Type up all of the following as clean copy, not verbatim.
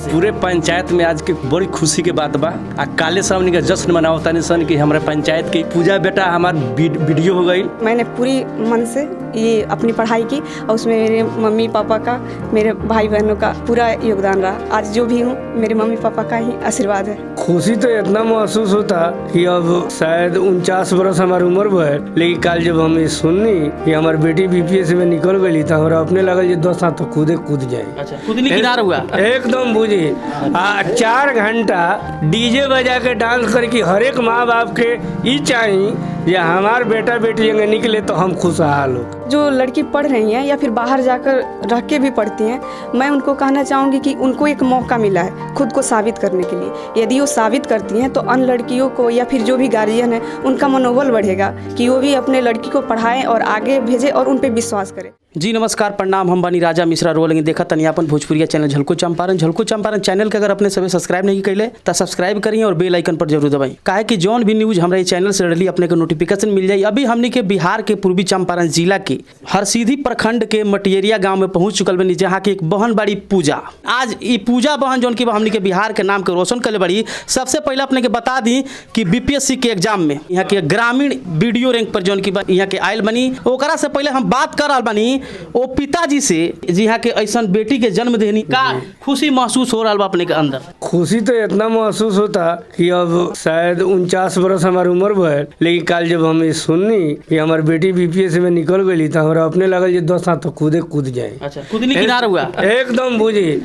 से पूरे पंचायत में आज के बड़ी खुशी के बात बा। आ काले सामने का जश्न मनाओ तानी सन कि हमारे पंचायत की पूजा बेटा हमार वीडियो हो गई। मैंने पूरी मन से ये अपनी पढ़ाई की और उसमें मेरे मम्मी पापा का, मेरे भाई बहनों का पूरा योगदान रहा। आज जो भी हूँ मेरे मम्मी पापा का ही आशीर्वाद है। खुशी तो इतना महसूस होता कि अब शायद 49 बरस हमारी उम्र है, लेकिन कल जब हम सुननी कि हमारी बेटी बीपीएस में निकल गई तो हमारा अपने लगल 10 साल तो कूद जाए। अच्छा, कूदने किनार हुआ एकदम बुझी 4 घंटा डीजे बजा के डांस करके हर एक माँ बाप के ई चाहिए या हमार बेटा बेटी अगर निकले तो हम खुशहाल हो। जो लड़की पढ़ रही हैं या फिर बाहर जाकर रह के भी पढ़ती हैं, मैं उनको कहना चाहूँगी कि उनको एक मौका मिला है खुद को साबित करने के लिए। यदि वो साबित करती हैं तो अन्य लड़कियों को या फिर जो भी गार्जियन है उनका मनोबल बढ़ेगा कि वो भी अपने लड़की को पढ़ाएं और आगे भेजें और उन पर विश्वास करें। जी नमस्कार, प्रणाम। हम बनी राजा मिश्रा रोलेंगे देखा तनियापन भोजपुरिया चैनल झलको चंपारण चैनल के अगर अपने सभी सब्सक्राइब नहीं कैले तो सब्सक्राइब करिए और बेल आइकन पर जरूर दबाई, काहे कि जौन भी न्यूज हमारे चैनल से रेडी अपने को नोटिफिकेशन मिल जाए। अभी हमने के बिहार के पूर्वी चंपारण जिला के हरसिद्धि प्रखंड के मटियरिया गाँव में पहुंच चुकल बनी, जहाँ की एक बहन बड़ी पूजा। आज ये पूजा बहन जौन की हमने के बिहार के नाम के रोशन कर बड़ी। सबसे पहले अपने के बता दी कि बीपीएससी के एग्जाम में यहाँ के ग्रामीण वीडियो रैंक पर जौन की यहाँ के आयल बनी। ओकरा से पहले हम बात कर रहा बनी ओ पिताजी से, जी हाँ के ऐसा बेटी के जन्म देनी का खुशी महसूस हो रहा बा अपने के अंदर। खुशी तो इतना महसूस होता कि अब शायद 49 बरस हमारी उम्र है, लेकिन कल जब हम सुननी कि हमारी बेटी बीपीएस में निकल गई तो हमारा अपने लगल 10 साल तो कूद जाए। अच्छा, कूदने किनार हुआ एकदम बुझी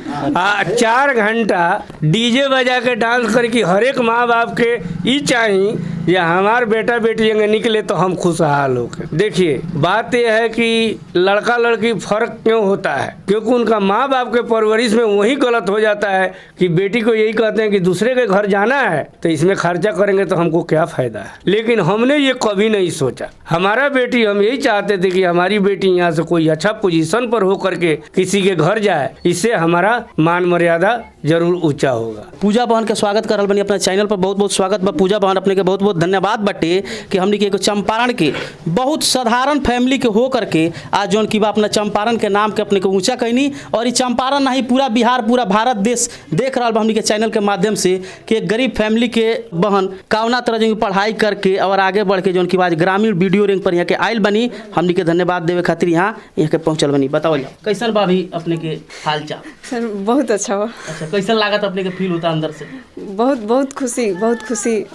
4 घंटा डीजे बजा के डांस करके हर एक माँ बाप के ई चाहिए या हमार बेटा बेटी अगर निकले तो हम खुशहाल हो। देखिए बात यह है कि लड़का लड़की फर्क क्यों होता है, क्योंकि उनका माँ बाप के परवरिश में वही गलत हो जाता है कि बेटी को यही कहते हैं कि दूसरे के घर जाना है तो इसमें खर्चा करेंगे तो हमको क्या फायदा है। लेकिन हमने ये कभी नहीं सोचा। हमारा बेटी, हम यही चाहते थे कि हमारी बेटी यहाँ से कोई अच्छा पोजीशन पर हो करके किसी के घर जाए, इससे हमारा मान मर्यादा जरूर ऊंचा होगा। पूजा बहन के स्वागत करल बनी अपना चैनल पर। बहुत बहुत स्वागत बा पूजा बहन, अपने के बहुत बहुत धन्यवाद बटे कि हमने के चंपारण के बहुत साधारण फैमिली के हो करके आज जौन की बा अपना चंपारण के नाम के अपने को ऊंचा कहनी। और ये चंपारण नहीं पूरा बिहार पूरा भारत देश देख रहा हमने के चैनल के माध्यम से कि एक गरीब फैमिली के बहन कौना तरह जो पढ़ाई करके और आगे बढ़ के जौन की आज ग्रामीण वीडियो रैंक पर यहाँ के आयल बनी। हमने के धन्यवाद देवे खातिर यहाँ के पहुँचल बनी। बताओ कैसन बा भी अपने के हाल चाल? सर बहुत अच्छा हुआ। अच्छा, कैसन लागत अपने के फील होता अंदर से? बहुत खुशी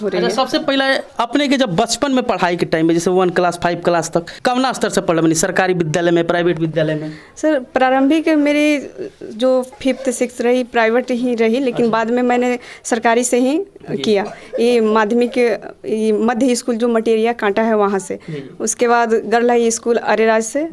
हो रही है। सबसे पहले अपने के जब बचपन में पढ़ाई के टाइम में जैसे 1 क्लास 5 क्लास तक कौना स्तर से पढ़ बनी? सरकारी विद्यालय में, प्राइवेट विद्यालय में? सर प्रारंभिक मेरी जो 5th 6th रही प्राइवेट ही रही, लेकिन बाद में मैंने सरकारी से ही किया। ये माध्यमिक मध्य स्कूल जो मटेरिया कांटा है वहाँ से, उसके बाद गर्ल हाई स्कूल अरेराज से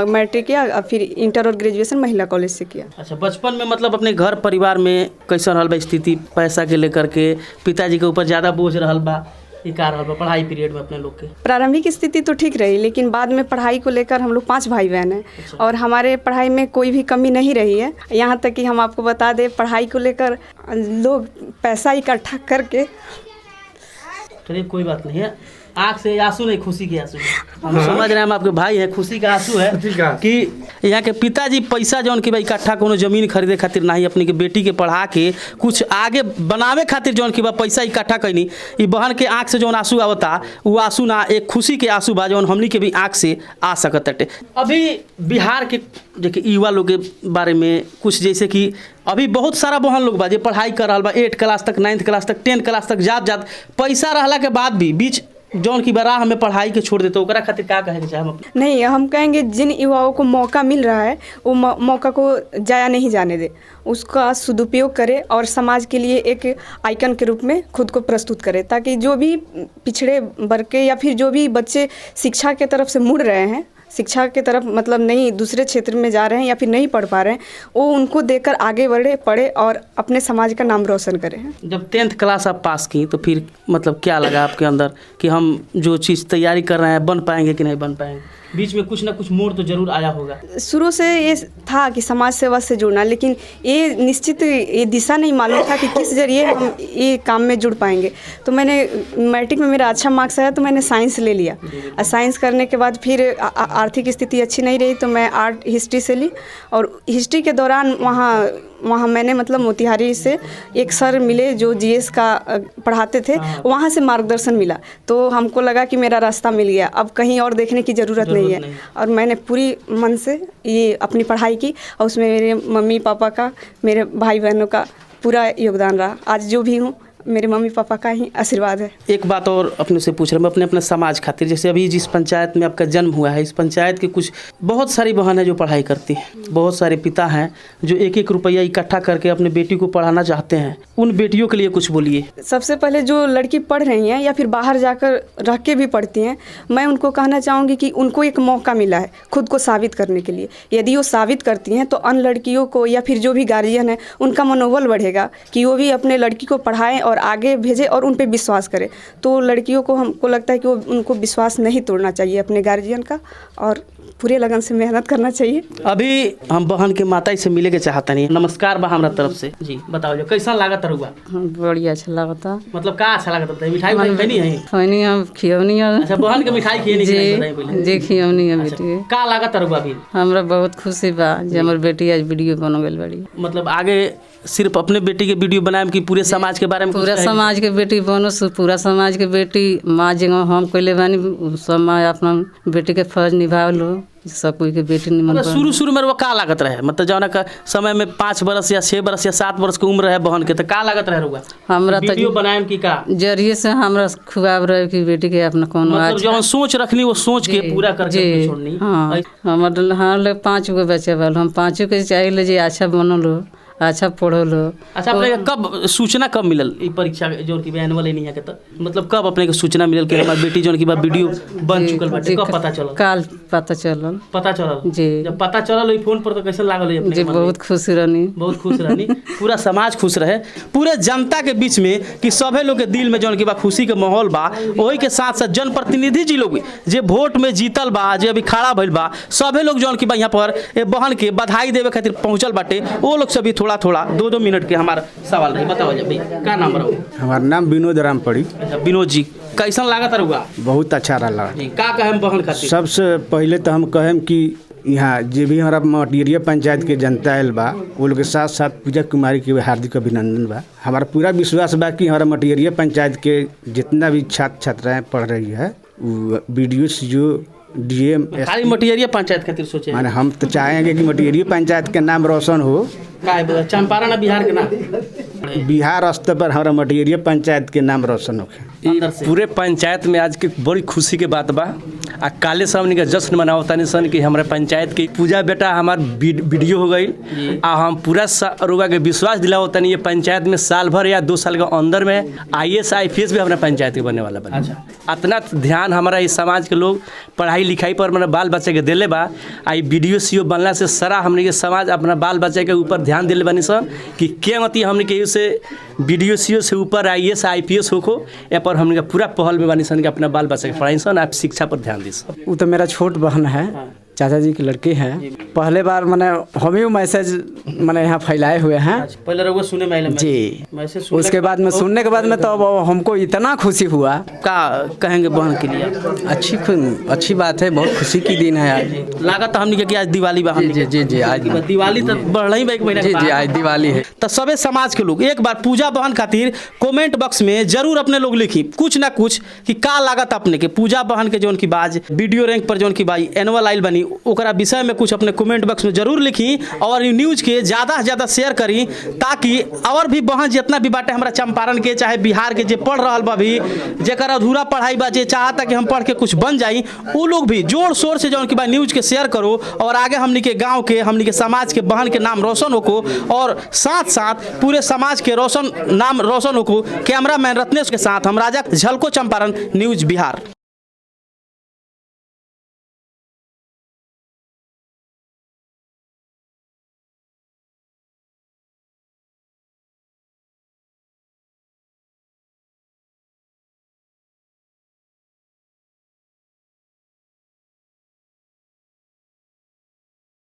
मैट्रिक किया, फिर इंटर और ग्रेजुएशन महिला कॉलेज से किया। अच्छा, बचपन में मतलब अपने घर परिवार में कैसा रहल बा स्थिति? पैसा के लेकर के पिताजी के ऊपर ज़्यादा बोझ रहल बा? पढ़ाई पीरियड में अपने लोग के प्रारंभिक स्थिति तो ठीक रही, लेकिन बाद में पढ़ाई को लेकर हम लोग 5 भाई बहन हैं। अच्छा। और हमारे पढ़ाई में कोई भी कमी नहीं रही है। यहाँ तक कि हम आपको बता दें, पढ़ाई को लेकर लोग पैसा इकट्ठा करके, चलिए कोई बात नहीं है, आँख से आंसू नहीं, खुशी के आंसू। हम समझ रहे हैं, हम आपके भाई हैं, खुशी का आंसू है कि यहाँ के पिताजी पैसा जौन की भाई इकट्ठा कोनो जमीन खरीदे खातिर नहीं, अपने के बेटी के पढ़ा के कुछ आगे बनावे खातिर जौन की पैसा इकट्ठा कैनी। ये बहन के आँख से जौन आंसू आवता वो आंसू ना एक खुशी के आंसू बा जौन हमनी के भी आँख से आ सकत है। अभी बिहार के देखिए युवा लोग के बारे में कुछ, जैसे कि अभी बहुत सारा बहन लोग बा जो पढ़ाई कर रहा बा 8 क्लास तक, 9th क्लास तक, 10th क्लास तक जात पैसा रहला के बाद भी बीच जौन की बरा हमें पढ़ाई के छोड़ देते, ओकरा खातिर क्या कहेंगे चाहे? नहीं, हम कहेंगे जिन युवाओं को मौका मिल रहा है वो मौका को जाया नहीं जाने दे, उसका सदुपयोग करे और समाज के लिए एक आइकन के रूप में खुद को प्रस्तुत करे, ताकि जो भी पिछड़े वर्ग के या फिर जो भी बच्चे शिक्षा के तरफ से मुड़ रहे हैं, शिक्षा की तरफ मतलब नहीं दूसरे क्षेत्र में जा रहे हैं या फिर नहीं पढ़ पा रहे हैं, वो उनको देखकर आगे पढ़े और अपने समाज का नाम रोशन करें। जब 10th क्लास आप पास की तो फिर मतलब क्या लगा आपके अंदर कि हम जो चीज़ तैयारी कर रहे हैं बन पाएंगे कि नहीं बन पाएंगे? बीच में कुछ ना कुछ मोड़ तो जरूर आया होगा। शुरू से ये था कि समाज सेवा से जुड़ना, लेकिन ये निश्चित ये दिशा नहीं मालूम था कि किस जरिए हम ये काम में जुड़ पाएंगे। तो मैंने मैट्रिक में मेरा अच्छा मार्क्स आया तो मैंने साइंस ले लिया, और साइंस करने के बाद फिर आर्थिक स्थिति अच्छी नहीं रही तो मैं आर्ट हिस्ट्री से ली, और हिस्ट्री के दौरान वहाँ वहाँ मैंने मतलब मोतिहारी से एक सर मिले जो जीएस का पढ़ाते थे, वहाँ से मार्गदर्शन मिला, तो हमको लगा कि मेरा रास्ता मिल गया, अब कहीं और देखने की ज़रूरत नहीं है। और मैंने पूरी मन से ये अपनी पढ़ाई की और उसमें मेरे मम्मी पापा का, मेरे भाई बहनों का पूरा योगदान रहा। आज जो भी हूँ मेरे मम्मी पापा का ही आशीर्वाद है। एक बात और अपने से पूछ रहा हूँ, मैं अपने समाज खातिर, जैसे अभी जिस पंचायत में आपका जन्म हुआ है, इस पंचायत के कुछ बहुत सारी बहन है जो पढ़ाई करती हैं, बहुत सारे पिता हैं जो 1-1 रुपया इकट्ठा करके अपने बेटी को पढ़ाना चाहते हैं, उन बेटियों के लिए कुछ बोलिए। सबसे पहले जो लड़की पढ़ रही हैं या फिर बाहर जाकर रह के भी पढ़ती हैं, मैं उनको कहना चाहूँगी कि उनको एक मौका मिला है खुद को साबित करने के लिए। यदि वो साबित करती हैं तो अन्य लड़कियों को या फिर जो भी गार्जियन है उनका मनोबल बढ़ेगा कि वो भी अपने लड़की को पढ़ाएं और आगे भेजे और उन पे विश्वास करें। तो लड़कियों को हमको लगता है कि उनको विश्वास नहीं तोड़ना चाहिए अपने गार्जियन का, और पूरे लगन से मेहनत करना चाहिए। अभी हम बहन के माता से मिले के चाहता नहीं। नमस्कार बा हमरा तरफ से जी, बताओ जो कैसा लागत रुआ? बढ़िया अच्छा लगता। मतलब का अच्छा लागत बताइए? मिठाई खैनी है? खैनी हम खियौनी। अच्छा, बहन के मिठाई खियनी जी खियौनी है बेटी। का लागत रुआ? अभी हमरा बहुत खुशी बा जे हमर बेटी आज वीडियो बन गेल बड़ी। मतलब आगे सिर्फ अपने बेटी के वीडियो बनाएम कि पूरे समाज के बारे में? पूरा समाज के बेटी बनो, पूरा समाज के बेटी माँ जगह हम कैले बानी, समय अपना बेटी के फर्ज निभाव लो, सब कोई के बेटी निमन। शुरू में वो का लागत रहे? मतलब जौना का समय में 5 बरस या 6 बरस या 7 बरस के उम्र है बहन के, तो का लागत रहे रुआ? हमरा वीडियो बनाएम की का जरिए से हमरा खुआब रहे कि बेटी के अपना कौन मतलब जो सोच रखनी वो सोच के पूरा करके छोड़नी। हाँ, हमर 5 गो बच्चे वाल, हम 5 के चाहिए जे अच्छा बनलो, अच्छा पढ़लो। अच्छा, अपने कब सूचना कब मिलल ई परीक्षा जो की एनुअल नहीं है के? तो मतलब कब अपने के सूचना मिलल कि हमार बेटी जो की बा वीडियो बन चुकल बाटे? कब पता चलल? काल पता चलल जी। जब पता चलल फोन पर तो कैसे लागल अपने जी? बहुत खुश रहनी, बहुत खुश रहनी। पूरा समाज खुश रहे, पूरे जनता के बीच में कि सभे लोग के दिल में जौन की बा खुशी के माहौल बा। वही के साथ साथ जनप्रतिनिधि जी लोग जे वोट में जीतल बा, जे अभी खड़ा भइल बा, सभे लोग जौन की बा यहाँ पर ए बहन के बधाई देवे खातिर पहुंचल बाटे। वो लोग से भी थोड़ा 2-2 मिनट के हमारा सवाल रही। बताओ भाई का नाम रहो? हमारा नाम विनोद रामपड़ी। अच्छा, विनोद जी कैसन लागत रुआ? बहुत अच्छा रहा जी। का कहेम बहन खातिर? सबसे पहले तो हम कहेम कि यहाँ जे भी हमारा मटियरिया पंचायत के जनता आयल बा, वो लोग के साथ साथ पूजा कुमारी के हार्दिक अभिनंदन बा। हमारा पूरा विश्वास बा कि हमारा मटियरिया पंचायत के जितना भी छात्र छात्राएँ पढ़ रही है, वीडियो जो डीएम खाली मटियरिया पंचायत खातिर सोचे? माने हम तो चाहेंगे कि मटियरिया पंचायत के नाम रोशन हो। का चंपारण बिहार के नाम? बिहार स्तर पर हमारा मटियरिया पंचायत के नाम रोशन होखे। पूरे पंचायत में आज के बड़ी खुशी के बात बा। आ काले सामने का जश्न मनाओ तानी सन कि हमारे पंचायत की पूजा बेटा हमार वीडियो हो गई। आ हम पूरा रुआ के विश्वास दिलाओ तानी ये पंचायत में साल भर या 2 साल के अंदर में IAS IPS भी हमारे पंचायत के बनने वाला बा। इतना ध्यान हमारा इस समाज के लोग पढ़ाई लिखाई पर मेरा बाल बच्चे के दिले बा। आई वीडियो CO बनला से सारा हमने के समाज अपना बाल बच्चे के ऊपर ध्यान दिले बानी सन कि क्या मती हमने के से वीडियो CO से ऊपर IAS IPS होको या पर हमने का पूरा पहल में बानी सन कि अपना बाल बच्चे के पढ़ाई सन, आप शिक्षा पर ध्यान दी सन। वो तो मेरा छोट बहन है, चाचा जी के लड़के हैं। पहले बार मैंने हम ही मैसेज मैंने यहाँ फैलाए हुए हैं। पहले रउआ सुने में आइल जी, मैसेज उसके बाद में सुनने के बाद में तो हमको इतना खुशी हुआ। का कहेंगे बहन के लिए? अच्छी बात है, बहुत खुशी की दिन है आज। लागत हमने कि आज दिवाली बा। जी आज दिवाली तो बढ़ ही एक महीना। जी आज दिवाली है। तो सबे समाज के लोग एक बार पूजा बहन खातिर कमेंट बॉक्स में जरूर अपने लोग लिखी कुछ ना कुछ कि का लागत अपने के पूजा बहन के जोन की बाज वीडियो रैंक पर जोन की बाई एनुअल आइल बनी ओकरा विषय में कुछ अपने कमेंट बॉक्स में जरूर लिखी और न्यूज के ज़्यादा से ज़्यादा शेयर करी ताकि और भी बहन जितना भी बाटे हमारा चंपारण के चाहे बिहार के जे पढ़ रहा बा भी जेकर अधूरा पढ़ाई बा जे चाहता कि हम पढ़ के कुछ बन जाई वो लोग भी जोर शोर से जौन की बा न्यूज के शेयर करो और आगे हमनी के गाँव के हमनी के समाज के बहन के नाम रोशन होको और साथ साथ पूरे समाज के नाम रोशन होको। कैमरा मैन रत्नेश के साथ हम राजा झलको, चंपारण न्यूज बिहार।